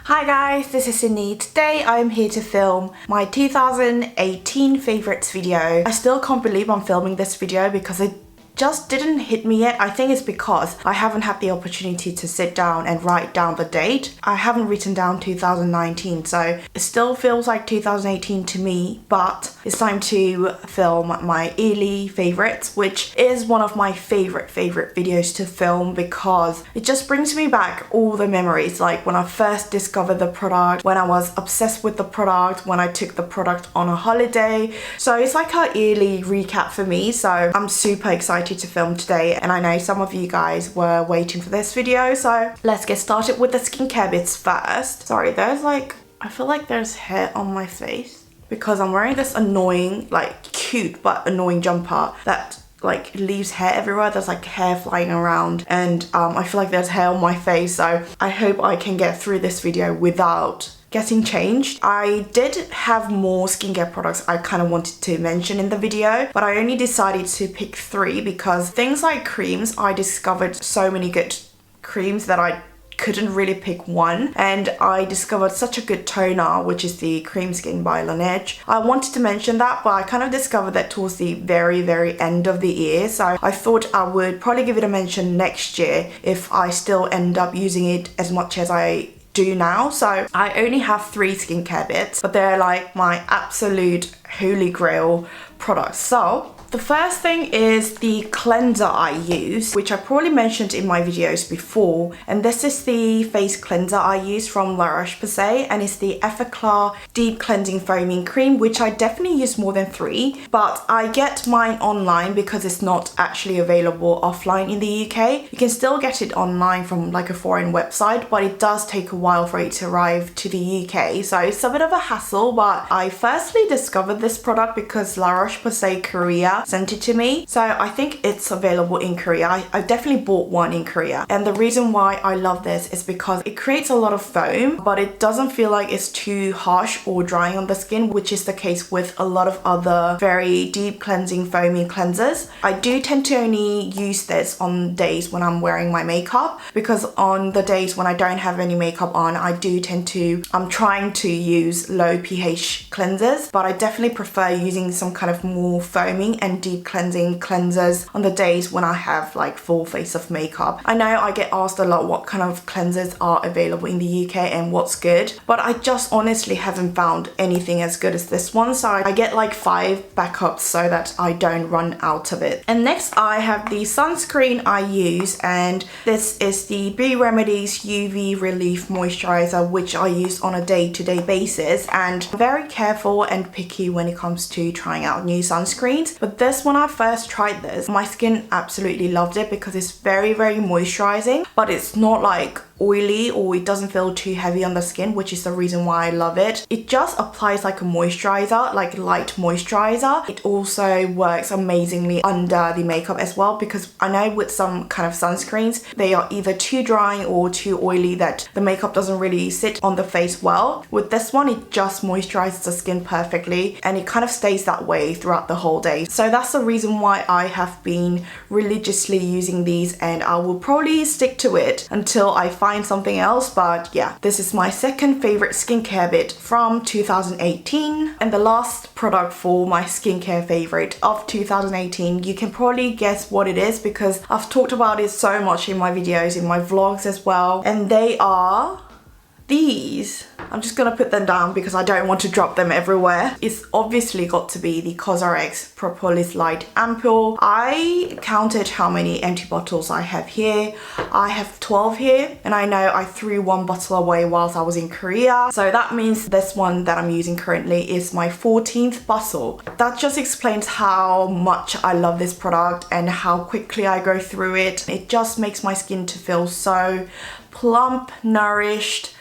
Hi guys, this is Sydney. Today I'm here to film my 2018 favorites video. I still can't believe I'm filming this video because it just didn't hit me yet. I think it's because I haven't had the opportunity to sit down and write down the date. I haven't written down 2019, so it still feels like 2018 to me, but it's time to film my yearly favorites, which is one of my favorite videos to film because it just brings me back all the memories, like when I first discovered the product, when I was obsessed with the product, when I took the product on a holiday. So it's like a yearly recap for me, so I'm super excited to film today, and I know some of you guys were waiting for this video, so let's get started with the skincare bits first. Sorry, I feel like there's hair on my face because I'm wearing this annoying, cute but annoying jumper that leaves hair everywhere. There's hair flying around, and I feel like there's hair on my face, so I hope I can get through this video without getting changed. I did have more skincare products I kind of wanted to mention in the video, but I only decided to pick 3 because things like creams, I discovered so many good creams that I couldn't really pick one, and I discovered such a good toner, which is the Cream Skin by Laneige. I wanted to mention that, but I kind of discovered that towards the very end of the year, so I thought I would probably give it a mention next year if I still end up using it as much as I do now. So I only have 3 skincare bits, but they're like my absolute holy grail products. So the first thing is the cleanser I use, which I probably mentioned in my videos before, and this is the face cleanser I use from ROCHE, and it's the Effaclar Deep Cleansing Foaming Cream, which I definitely use more than 3, but I get mine online because it's not actually available offline in the UK. You can still get it online from a foreign website, but it does take a while for it to arrive to the UK, so it's a bit of a hassle. But I firstly discovered this product because ROCHE Korea sent it to me, so I think it's available in Korea. I definitely bought one in Korea, and the reason why I love this is because it creates a lot of foam, but it doesn't feel like it's too harsh or drying on the skin, which is the case with a lot of other very deep cleansing foaming cleansers. I do tend to only use this on days when I'm wearing my makeup, because on the days when I don't have any makeup on, I'm trying to use low pH cleansers, but I definitely prefer using some kind of more foaming and deep cleansing cleansers on the days when I have full face of makeup. I know I get asked a lot what kind of cleansers are available in the UK and what's good, but I just honestly haven't found anything as good as this one, so I get 5 backups so that I don't run out of it. And next I have the sunscreen I use, and this is the Biremedies UV Relief Moisturizer, which I use on a day-to-day basis, and I'm very careful and picky when it comes to trying out new sunscreens. But when I first tried this, my skin absolutely loved it because it's very moisturizing, but it's not oily, or it doesn't feel too heavy on the skin, which is the reason why I love it. It just applies like a moisturizer, light moisturizer. It also works amazingly under the makeup as well, because I know with some kind of sunscreens, they are either too dry or too oily that the makeup doesn't really sit on the face well. With this one, it just moisturizes the skin perfectly, and it kind of stays that way throughout the whole day. So that's the reason why I have been religiously using these, and I will probably stick to it until I find something else. But yeah, this is my second favorite skincare bit from 2018, and the last product for my skincare favorite of 2018. You can probably guess what it is because I've talked about it so much in my videos, in my vlogs as well, and they are these. I'm just gonna put them down because I don't want to drop them everywhere. It's obviously got to be the COSRX Propolis Light Ampule. I counted how many empty bottles I have here. I have 12 here, and I know I threw 1 bottle away whilst I was in Korea. So that means this one that I'm using currently is my 14th bottle. That just explains how much I love this product and how quickly I go through it. It just makes my skin to feel so plump, nourished,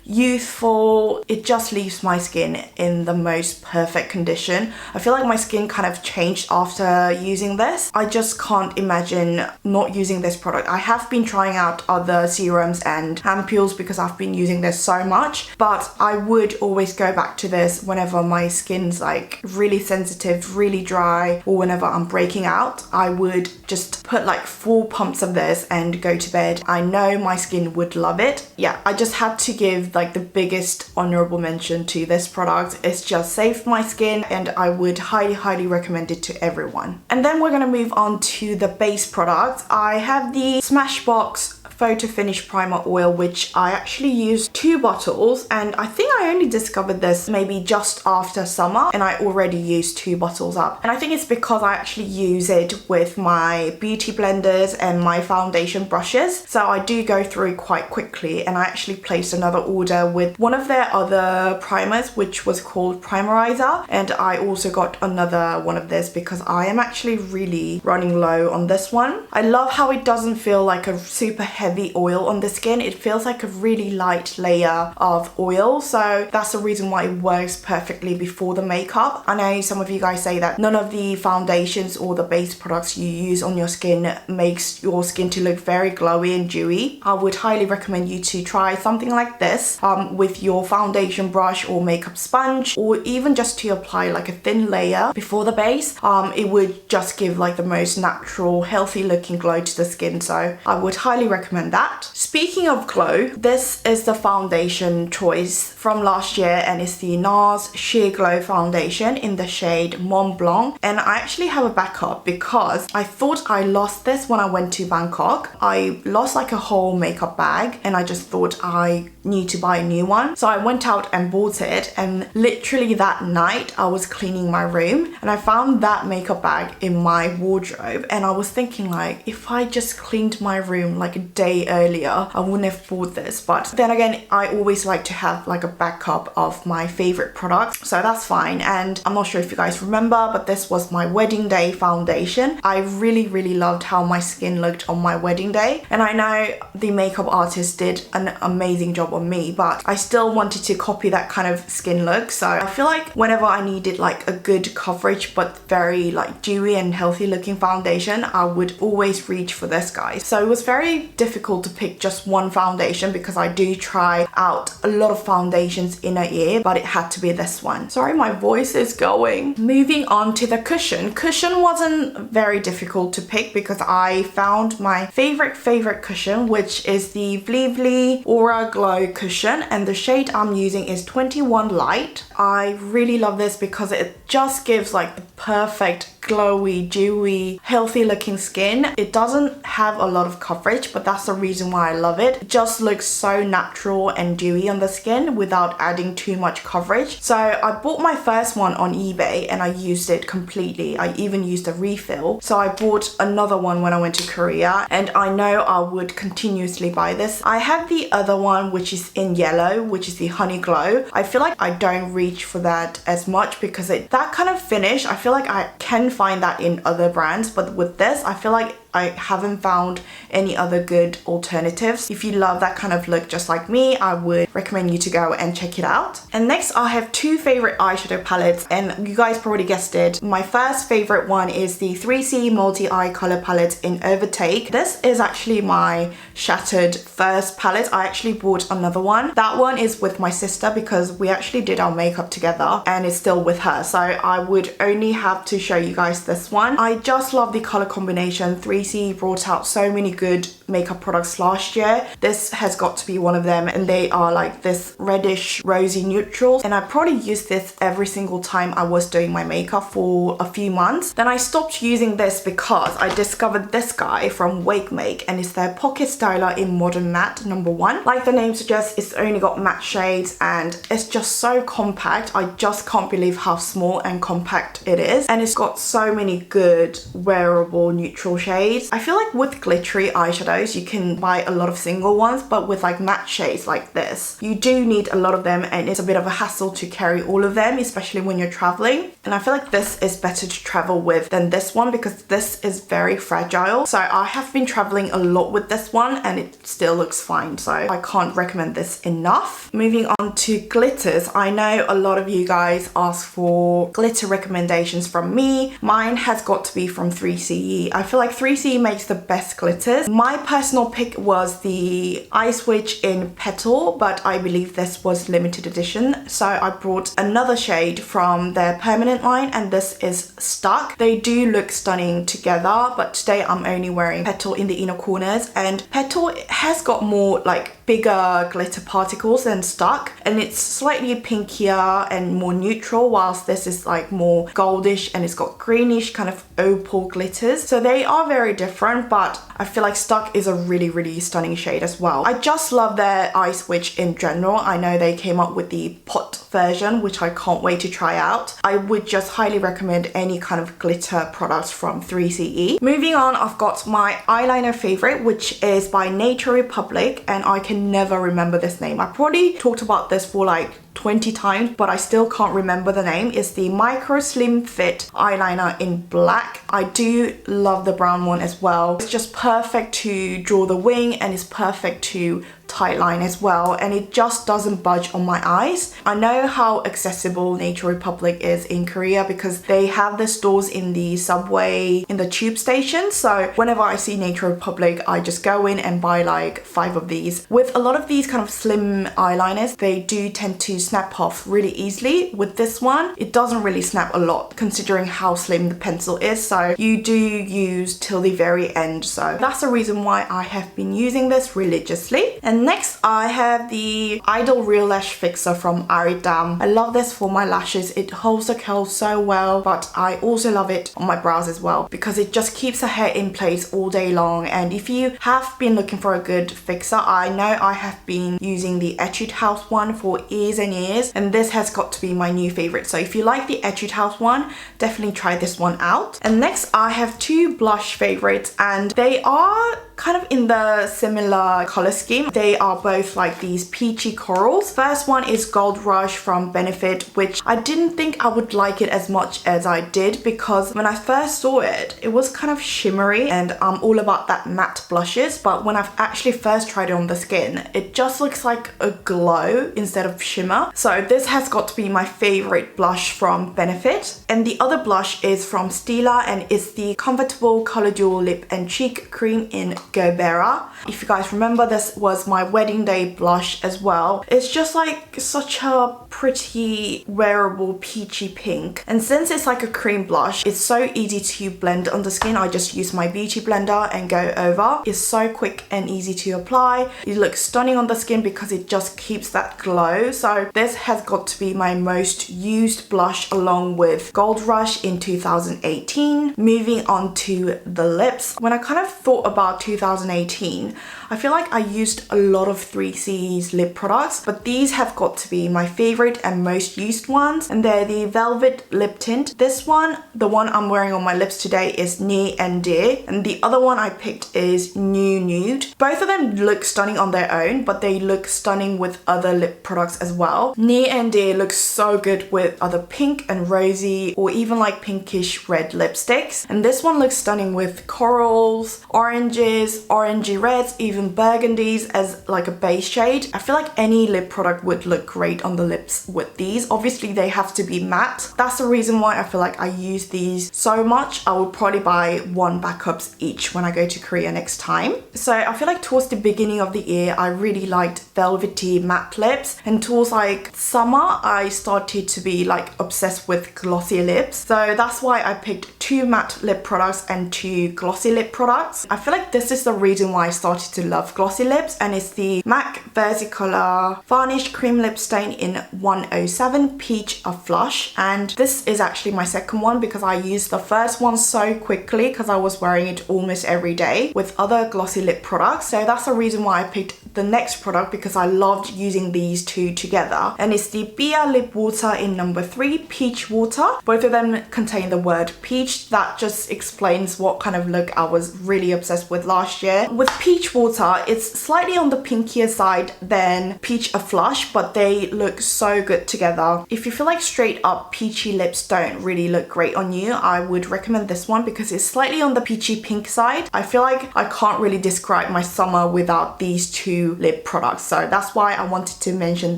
youthful. It just leaves my skin in the most perfect condition. I feel like my skin kind of changed after using this. I just can't imagine not using this product. I have been trying out other serums and ampules because I've been using this so much, but I would always go back to this whenever my skin's really sensitive, really dry, or whenever I'm breaking out. I would just put 4 pumps of this and go to bed. I know my skin would love it. Yeah, I just had to give like the biggest honorable mention to this product. It's just saved my skin and I would highly recommend it to everyone. And then we're gonna move on to the base product. I have the Smashbox Photo Finish Primer Oil, which I actually used 2 bottles, and I think I only discovered this maybe just after summer and I already used 2 bottles up. And I think it's because I actually use it with my beauty blenders and my foundation brushes, so I do go through quite quickly. And I actually placed another order with one of their other primers, which was called Primerizer, and I also got another one of this because I am actually really running low on this one. I love how it doesn't feel like a super heavy oil on the skin. It feels like a really light layer of oil, so that's the reason why it works perfectly before the makeup. I know some of you guys say that none of the foundations or the base products you use on your skin makes your skin to look very glowy and dewy. I would highly recommend you to try something like this with your foundation brush or makeup sponge, or even just to apply like a thin layer before the base. It would just give like the most natural, healthy looking glow to the skin, so I would highly recommend that. Speaking of glow, this is the foundation choice from last year, and it's the NARS Sheer Glow Foundation in the shade Mont Blanc. And I actually have a backup because I thought I lost this when I went to Bangkok. I lost like a whole makeup bag and I just thought I need to buy a new one. So I went out and bought it, and literally that night I was cleaning my room and I found that makeup bag in my wardrobe, and I was thinking like, if I just cleaned my room like a day earlier, I wouldn't have bought this. But then again, I always like to have like a backup of my favorite products, so that's fine. And I'm not sure if you guys remember, but this was my wedding day foundation. I really loved how my skin looked on my wedding day, and I know the makeup artist did an amazing job on me, but I still wanted to copy that kind of skin look. So I feel like whenever I needed like a good coverage but very like dewy and healthy looking foundation, I would always reach for this, guys. So it was very difficult to pick just one foundation because I do try out a lot of foundations in a year, but it had to be this one. Sorry, my voice is going. Moving on to the Cushon. Cushon wasn't very difficult to pick because I found my favorite cushion, which is the VELY Aura Glow Cushion, and the shade I'm using is 21 Light. I really love this because it just gives like the perfect glowy, dewy, healthy looking skin. It doesn't have a lot of coverage, but that's the reason why I love it. It just looks so natural and dewy on the skin without adding too much coverage. So I bought my first one on eBay and I used it completely. I even used a refill. So I bought another one when I went to Korea, and I know I would continuously buy this. I have the other one which is in yellow, which is the Honey Glow. I feel like I don't reach for that as much because that kind of finish, I feel like I can find that in other brands, but with this I feel like I haven't found any other good alternatives. If you love that kind of look just like me, I would recommend you to go and check it out. And next I have 2 favorite eyeshadow palettes, and you guys probably guessed it. My first favorite one is the 3C Multi-Eye Color Palette in Overtake. This is actually my shattered first palette. I actually bought another one. That one is with my sister because we actually did our makeup together and it's still with her. So I would only have to show you guys this one. I just love the color combination. 3C brought out so many good makeup products last year. This has got to be one of them, and they are like this reddish rosy neutral, and I probably used this every single time I was doing my makeup for a few months. Then I stopped using this because I discovered this guy from Wake Make, and it's their Pocket Styler in Modern Matte number 1. Like the name suggests, it's only got matte shades and it's just so compact. I just can't believe how small and compact it is, and it's got so many good wearable neutral shades. I feel like with glittery eyeshadows you can buy a lot of single ones, but with like matte shades like this you do need a lot of them, and it's a bit of a hassle to carry all of them, especially when you're traveling. And I feel like this is better to travel with than this one because this is very fragile. So I have been traveling a lot with this one and it still looks fine, so I can't recommend this enough. Moving on to glitters. I know a lot of you guys ask for glitter recommendations from me. Mine has got to be from 3CE. I feel like 3CE makes the best glitters. My personal pick was the Ice Witch in Petal, but I believe this was limited edition, so I brought another shade from their permanent line, and this is Stuck. They do look stunning together, but today I'm only wearing Petal in the inner corners, and Petal has got more like bigger glitter particles than Stuck, and it's slightly pinkier and more neutral, whilst this is like more goldish and it's got greenish kind of opal glitters. So they are very different, but I feel like Stuck is a really stunning shade as well. I just love their eye switch in general. I know they came up with the pot version, which I can't wait to try out. I would just highly recommend any kind of glitter products from 3CE. Moving on, I've got my eyeliner favorite, which is by Nature Republic, and I can never remember this name. I probably talked about this for like 20 times, but I still can't remember the name. It's the Micro Slim Fit eyeliner in black. I do love the brown one as well. It's just perfect to draw the wing, and it's perfect to tight line as well, and it just doesn't budge on my eyes. I know how accessible Nature Republic is in Korea because they have the stores in the subway, in the tube station. So whenever I see Nature Republic, I just go in and buy like 5 of these. With a lot of these kind of slim eyeliners, they do tend to snap off really easily. With this one, it doesn't really snap a lot considering how slim the pencil is, so you do use till the very end. So that's the reason why I have been using this religiously. And next I have the Idol Real Lash Fixer from Aridam. I love this for my lashes. It holds the curl so well, but I also love it on my brows as well because it just keeps the hair in place all day long. And if you have been looking for a good fixer, I know I have been using the Etude House one for years and years, and this has got to be my new favorite. So if you like the Etude House one, definitely try this one out. And next I have 2 blush favorites, and they are kind of in the similar color scheme. They are both like these peachy corals. First one is Gold Rush from Benefit, which I didn't think I would like it as much as I did because when I first saw it, it was kind of shimmery, and I'm all about that matte blushes, but when I've actually first tried it on the skin, it just looks like a glow instead of shimmer. So this has got to be my favorite blush from Benefit. And the other blush is from STILA, and it's the Convertible Color Dual Lip and Cheek Cream in Gerbera. If you guys remember, this was my wedding day blush as well. It's just like such a pretty wearable peachy pink, and since it's like a cream blush, it's so easy to blend on the skin. I just use my beauty blender and go over. It's so quick and easy to apply. It looks stunning on the skin because it just keeps that glow. So this has got to be my most used blush along with Gold Rush in 2018. Moving on to the lips. When I kind of thought about 2018, I feel like I used a lot of 3CE's lip products, but these have got to be my favorite and most used ones, and they're the Velvet Lip Tint. This one, the one I'm wearing on my lips today, is Near and Dear, and the other one I picked is Nude. Both of them look stunning on their own, but they look stunning with other lip products as well. Near and Dear looks so good with other pink and rosy or even like pinkish red lipsticks, and this one looks stunning with corals, oranges, orangey reds, even burgundies as like a base shade. I feel like any lip product would look great on the lips with these. Obviously they have to be matte. That's the reason why I feel like I use these so much. I would probably buy 1 backups each when I go to Korea next time. So I feel like towards the beginning of the year I really liked velvety matte lips, and towards like summer I started to be like obsessed with glossy lips. So that's why I picked 2 matte lip products and 2 glossy lip products. I feel like this is the reason why I started to love glossy lips, and it's the MAC Versicolor Varnish Cream Lip Stain in 107 Peach a Flush, and this is actually my second one because I used the first one so quickly because I was wearing it almost every day with other glossy lip products. So that's the reason why I picked the next product, because I loved using these 2 together, and it's the Bia Lip Water in number 3 Peach Water. Both of them contain the word peach. That just explains what kind of look I was really obsessed with last year. With Peach Water, it's slightly on the pinkier side than Peach a Flush, but they look so good together. If you feel like straight up peachy lips don't really look great on you, I would recommend this one because it's slightly on the peachy pink side. I feel like I can't really describe my summer without these 2 lip products, so that's why I wanted to mention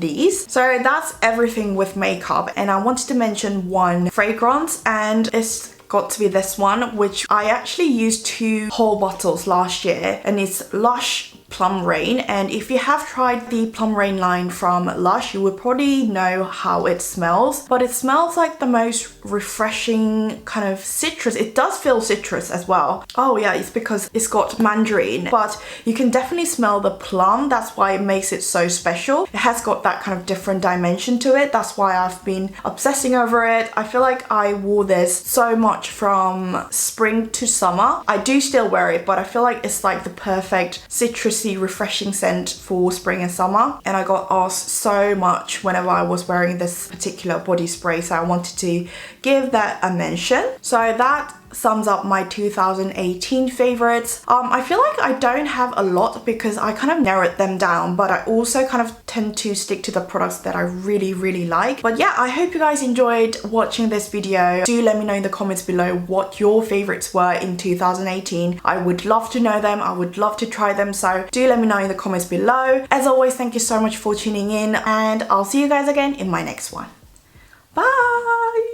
these. So that's everything with makeup, and I wanted to mention one fragrance, and it's got to be this one, which I actually used 2 whole bottles last year, and it's Lush Plum Rain, and if you have tried the Plum Rain line from Lush, you would probably know how it smells, but it smells like the most refreshing kind of citrus. It does feel citrus as well. Oh yeah, it's because it's got mandarin, but you can definitely smell the plum. That's why it makes it so special. It has got that kind of different dimension to it. That's why I've been obsessing over it. I feel like I wore this so much from spring to summer. I do still wear it, but I feel like it's like the perfect citrusy, refreshing scent for spring and summer. And I got asked so much whenever I was wearing this particular body spray, so I wanted to give that a mention. So that sums up my 2018 favorites. I feel like I don't have a lot because I kind of narrowed them down, but I also kind of tend to stick to the products that I really like. But yeah, I hope you guys enjoyed watching this video. Do let me know in the comments below what your favorites were in 2018. I would love to know them. I would love to try them, so do let me know in the comments below. As always, thank you so much for tuning in, and I'll see you guys again in my next one. Bye!